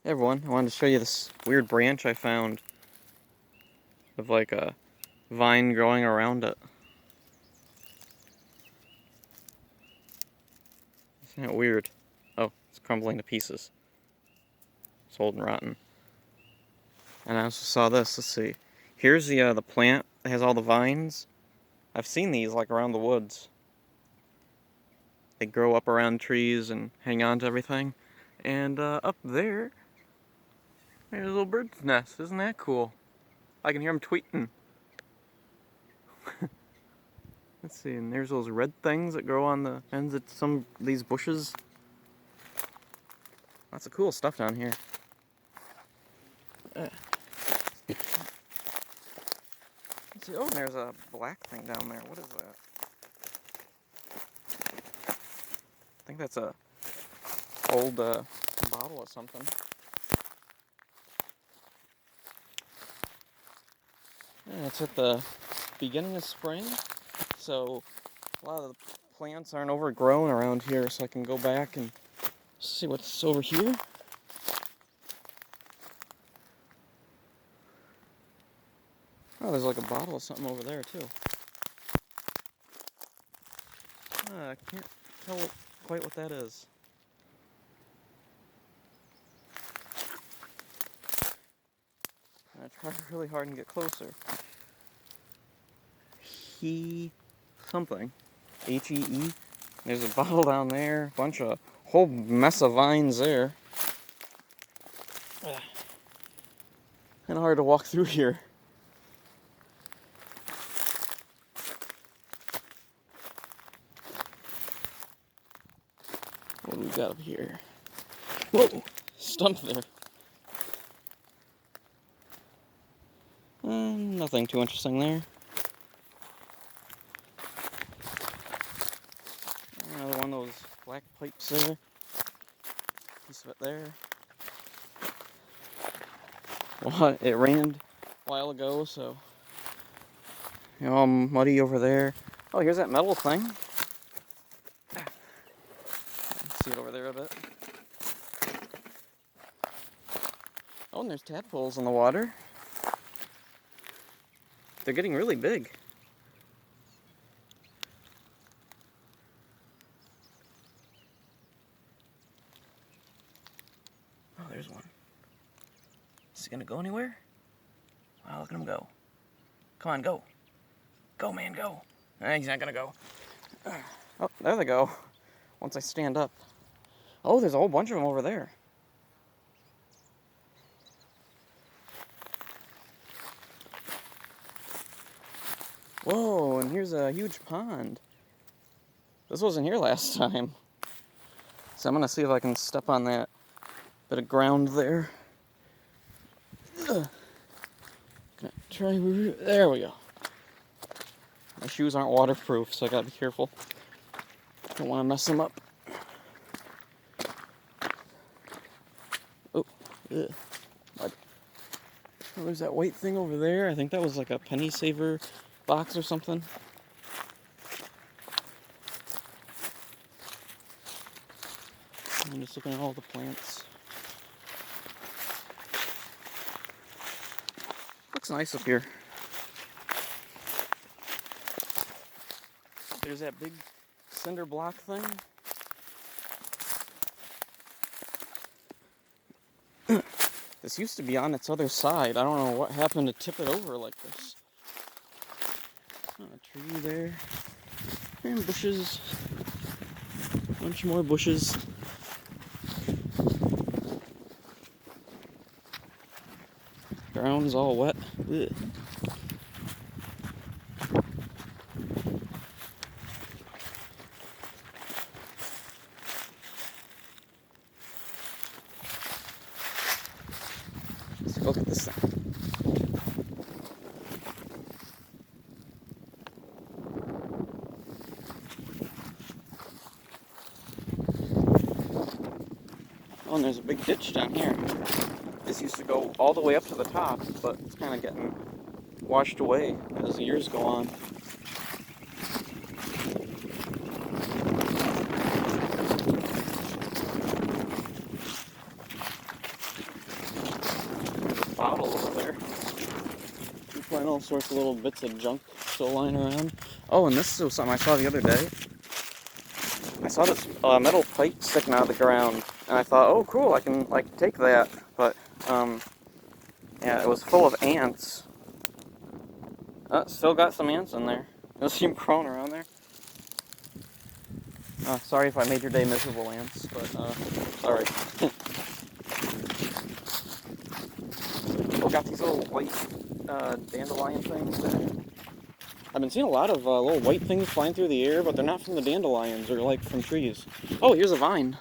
Hey everyone, I wanted to show you this weird branch I found with like a vine growing around it. Isn't that weird? Oh, it's crumbling to pieces. It's old and rotten. And I also saw this, let's see. Here's the plant that has all the vines. I've seen these like around the woods. They grow up around trees and hang on to everything. And up there's a little bird's nest. Isn't that cool? I can hear them tweeting. Let's see, and there's those red things that grow on the ends of some of these bushes. Lots of cool stuff down here. Let's see, oh, and there's a black thing down there. What is that? I think that's a old bottle of something. Yeah, it's at the beginning of spring, so a lot of the plants aren't overgrown around here, so I can go back and see what's over here. Oh, there's like a bottle of something over there, too. I can't tell quite what that is. I tried really hard and get closer. Something. H-E-E. There's a bottle down there. Whole mess of vines there. Kind of hard to walk through here. What do we got up here? Whoa! Stump there. Nothing too interesting there. Another one of those black pipes there. Piece of it there. Well, it rained a while ago, so all muddy over there. Oh, here's that metal thing. See it over there a bit. Oh, and there's tadpoles in the water. They're getting really big. Oh, there's one. Is he gonna go anywhere? Wow, look at him go. Come on, go. Go, man, go. He's not gonna go. Oh, there they go. Once I stand up. Oh, there's a whole bunch of them over there. Whoa, and here's a huge pond. This wasn't here last time. So I'm gonna see if I can step on that bit of ground there. Gonna try, there we go. My shoes aren't waterproof, so I gotta be careful. Don't wanna mess them up. Oh, ugh. Oh, there's that white thing over there. I think that was like a penny saver box or something. I'm just looking at all the plants. Looks nice up here. There's that big cinder block thing. This used to be on its other side. I don't know what happened to tip it over like this. Oh, a tree there. And bushes. A bunch more bushes. Ground's all wet. Ugh. Let's look at this thing. Oh, and there's a big ditch down here. This used to go all the way up to the top, but it's kind of getting washed away as the years go on. bottles there. You find all sorts of little bits of junk still lying around. Oh, and this is something I saw the other day. I saw this metal pipe sticking out of the ground, and I thought, oh, cool, I can, like, take that. But, yeah, it was full of ants. Still got some ants in there. You'll see them crawling around there. Sorry if I made your day miserable, ants, but, sorry. Oh, got these little white, dandelion things there. I've been seeing a lot of, little white things flying through the air, but they're not from the dandelions, or, like, from trees. Oh, here's a vine.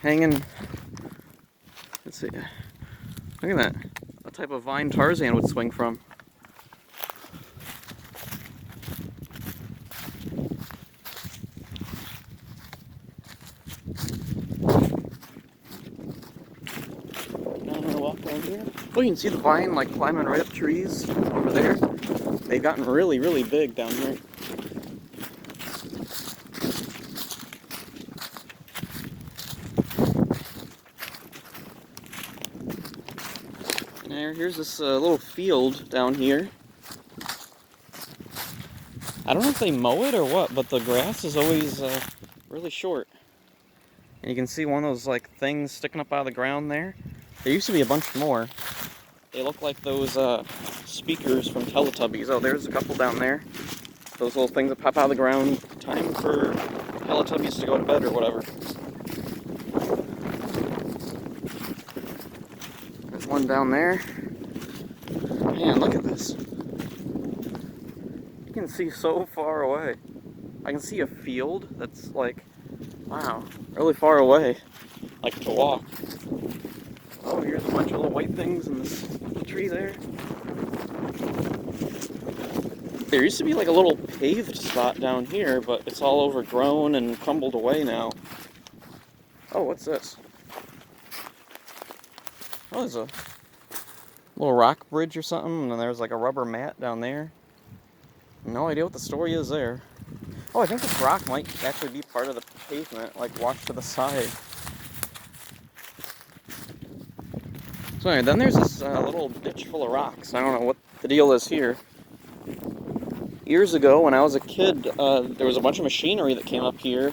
Hanging. Let's see. Look at that. A type of vine Tarzan would swing from. I'm gonna walk down here. Oh, you can see the vine like climbing right up trees over there. They've gotten really, really big down here. And here's this little field down here. I don't know if they mow it or what, but the grass is always really short. And you can see one of those like things sticking up out of the ground there. There used to be a bunch more. They look like those speakers from Teletubbies. Oh, there's a couple down there. Those little things that pop out of the ground. Time for Teletubbies to go to bed or whatever. There's one down there. Man, look at this. You can see so far away. I can see a field that's like, wow, really far away. Like to walk. Oh, here's a bunch of little white things in this tree there. There used to be like a little paved spot down here, but it's all overgrown and crumbled away now. Oh, what's this? Oh, there's a little rock bridge or something, and there's like a rubber mat down there. No idea what the story is there. Oh, I think this rock might actually be part of the pavement, like washed to the side. So anyway, then there's this little ditch full of rocks. I don't know what the deal is here. Years ago, when I was a kid, there was a bunch of machinery that came up here,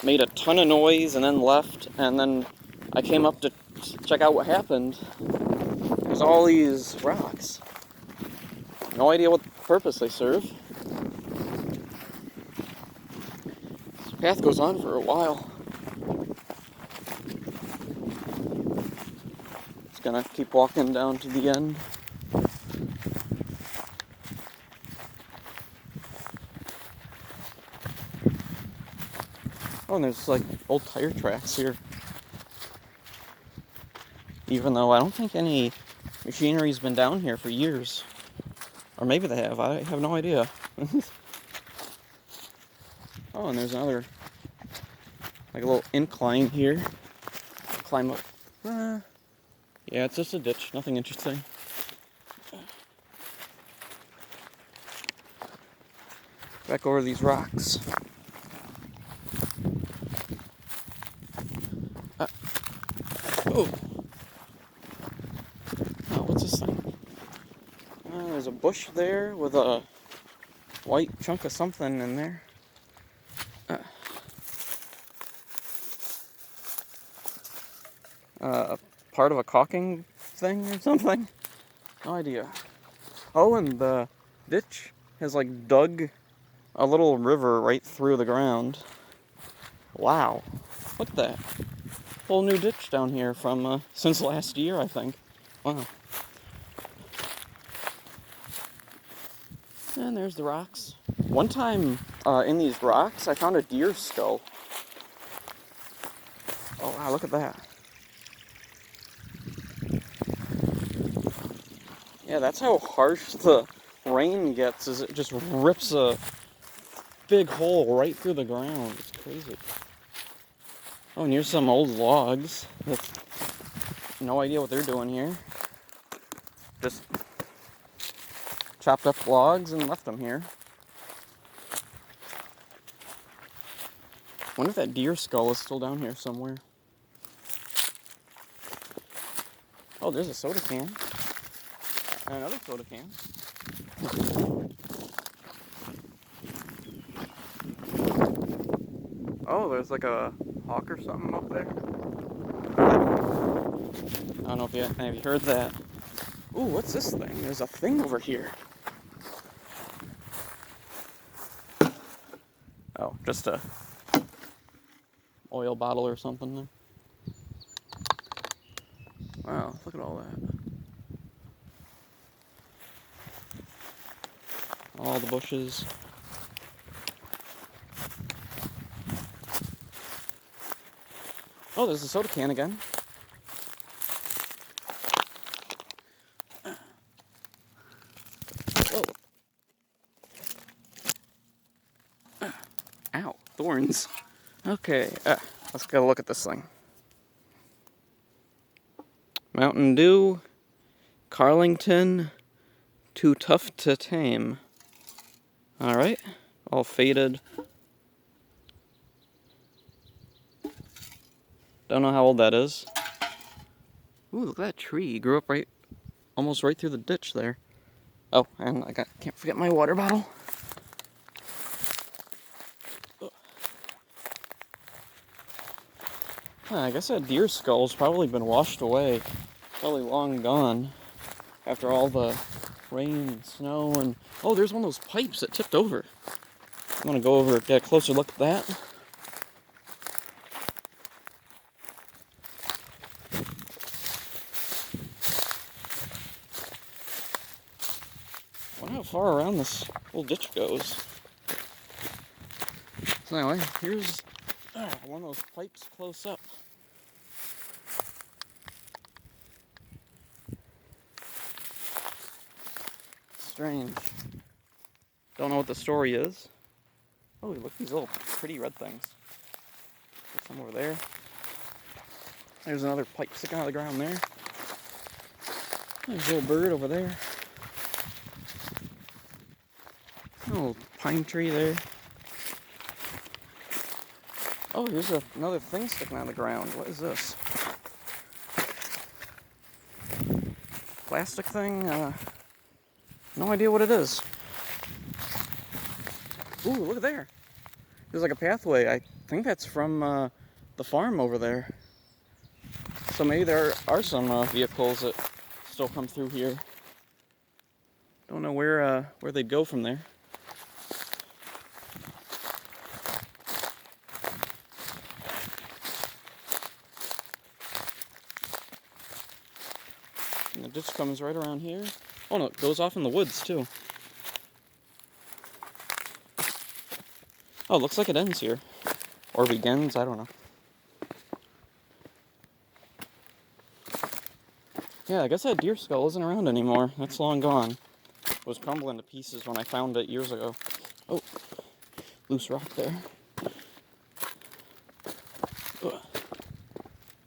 made a ton of noise, and then left, and then I came up to check out what happened. There's all these rocks. No idea what purpose they serve. This path goes on for a while. Just gonna keep walking down to the end. Oh, and there's like old tire tracks here. Even though I don't think any machinery's been down here for years. Or maybe they have, I have no idea. Oh, and there's another, like a little incline here. Climb up. Yeah, it's just a ditch, nothing interesting. Back over these rocks. Oh, what's this thing? There's a bush there with a white chunk of something in there. Part of a caulking thing or something? No idea. Oh, and the ditch has like dug a little river right through the ground. Wow. Look at that. Whole new ditch down here from since last year, I think. Wow. And there's the rocks. One time in these rocks, I found a deer skull. Oh wow, look at that. Yeah, that's how harsh the rain gets, is it just rips a big hole right through the ground. It's crazy. Oh, and here's some old logs. No idea what they're doing here. Just chopped up logs and left them here. I wonder if that deer skull is still down here somewhere. Oh, Oh, there's a soda can. And another soda can. Oh, there's like a hawk or something up there. I don't know if have you heard that. Ooh, what's this thing? There's a thing over here. Oh, just a oil bottle or something there. Wow, look at all that. All the bushes. Oh, there's a soda can again. Whoa. Ow, thorns. Okay, let's go look at this thing. Mountain Dew, Carlington, Too Tough to Tame. Alright, all faded. Don't know how old that is. Ooh, look at that tree. Grew up almost right through the ditch there. Oh, and can't forget my water bottle. I guess that deer skull's probably been washed away. Probably long gone. After all the rain and snow and... Oh, there's one of those pipes that tipped over. I'm gonna go over and get a closer look at that. I wonder how far around this little ditch goes. So anyway, here's one of those pipes close up. Strange. Don't know what the story is. Oh, look at these little pretty red things. There's some over there. There's another pipe sticking out of the ground there. There's a little bird over there. A little pine tree there. Oh, here's another thing sticking out of the ground. What is this? Plastic thing? No idea what it is. Ooh, look at there. There's like a pathway. I think that's from the farm over there. So maybe there are some vehicles that still come through here. Don't know where they'd go from there. And the ditch comes right around here. Oh no, it goes off in the woods too. Oh, it looks like it ends here. Or begins, I don't know. Yeah, I guess that deer skull isn't around anymore. That's long gone. It was crumbling to pieces when I found it years ago. Oh, loose rock there.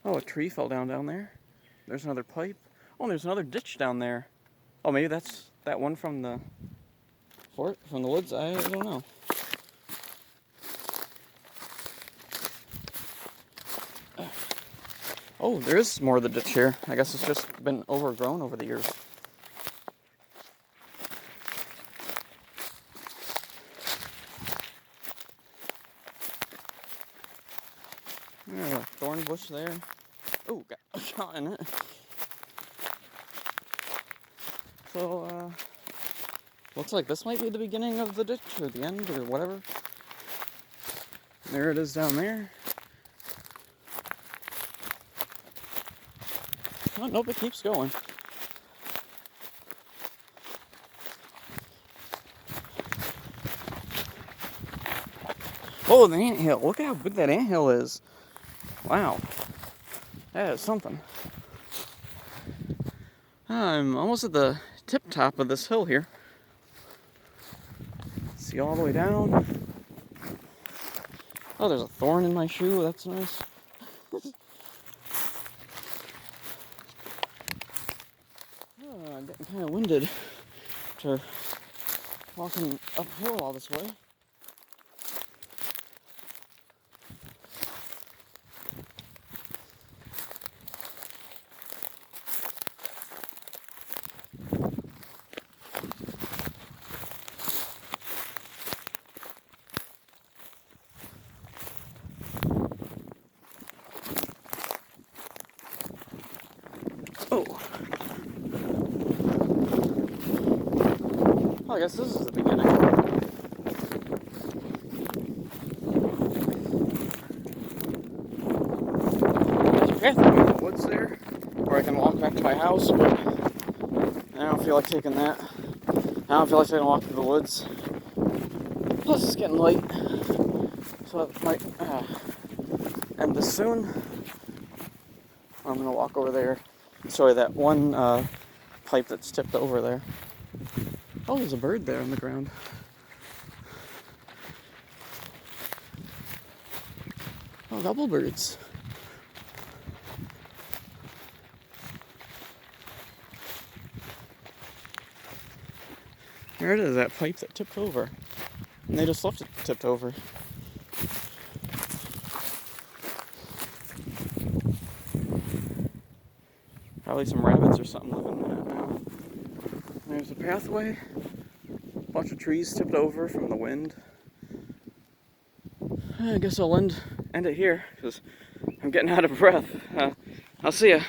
Oh, a tree fell down there. There's another pipe. Oh, there's another ditch down there. Oh, maybe that's that one from the fort, from the woods. I don't know. Oh, there is more of the ditch here. I guess it's just been overgrown over the years. There's a thorn bush there. Oh, got in it. So, looks like this might be the beginning of the ditch, or the end, or whatever. There it is down there. Oh, nope, it keeps going. Oh, the anthill. Look how big that anthill is. Wow. That is something. I'm almost at the tip top of this hill here. See all the way down. Oh, there's a thorn in my shoe. That's nice. Oh, I'm getting kind of winded after walking uphill all this way. Oh. Well, I guess this is the beginning. There's a path in the woods there, where I can walk back to my house, but I don't feel like taking that. I don't feel like taking a walk through the woods. Plus, it's getting late, so it might end this soon. I'm gonna walk over there and show you that one pipe that's tipped over there. Oh, there's a bird there on the ground. Oh, double birds. There it is, that pipe that tipped over. And they just left it tipped over. Probably some rabbits or something living in it now. There's a pathway. A bunch of trees tipped over from the wind. I guess I'll end it here because I'm getting out of breath. I'll see ya.